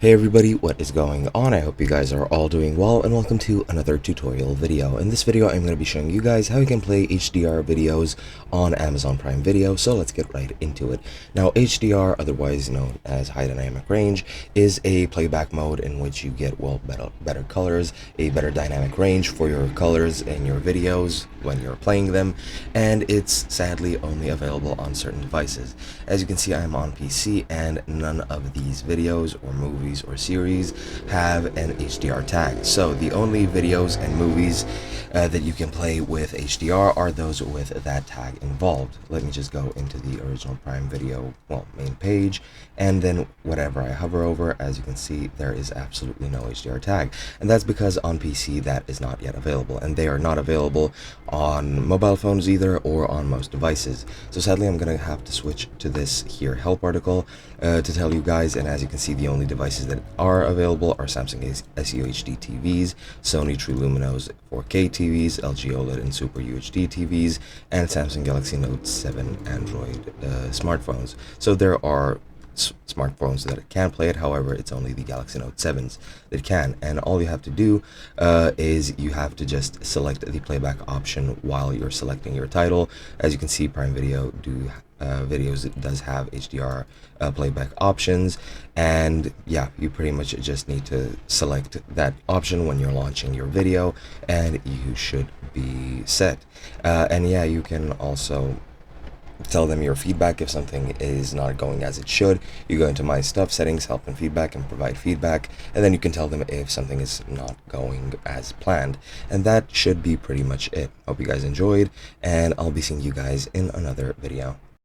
Hey everybody, what is going on? I hope you guys are all doing well, and welcome to another tutorial video. In this video, I'm going to be showing you guys how you can play HDR videos on Amazon Prime Video, so let's get right into it. Now, HDR, otherwise known as High Dynamic Range, is a playback mode in which you get, well, better colors, a better dynamic range for your colors in your videos when you're playing them, and it's sadly only available on certain devices. As you can see, I'm on PC, and none of these videos or movies or series have an HDR tag. So the only videos and movies that you can play with HDR are those with that tag involved. Let me just go into the original Prime Video, well, main page, and then whatever I hover over, as you can see, there is absolutely no HDR tag. And that's because on PC that is not yet available, and they are not available on mobile phones either or on most devices. So sadly, I'm gonna have to switch to this here help article to tell you guys. And as you can see, the only devices that are available are Samsung SUHD TVs, Sony TrueLuminos 4K TVs, LG OLED and Super UHD TVs, and Samsung Galaxy Note 7 Android smartphones. So there are smartphones that can play it. However, it's only the Galaxy Note 7s that can, and all you have to do is you have to just select the playback option while you're selecting your title. As you can see, Prime Video videos does have HDR playback options, and yeah, you pretty much just need to select that option when you're launching your video and you should be set. And yeah, you can also tell them your feedback if something is not going as it should. You go into My Stuff, Settings, Help and Feedback, and provide feedback, and then you can tell them if something is not going as planned. And that should be pretty much it. Hope you guys enjoyed, and I'll be seeing you guys in another video.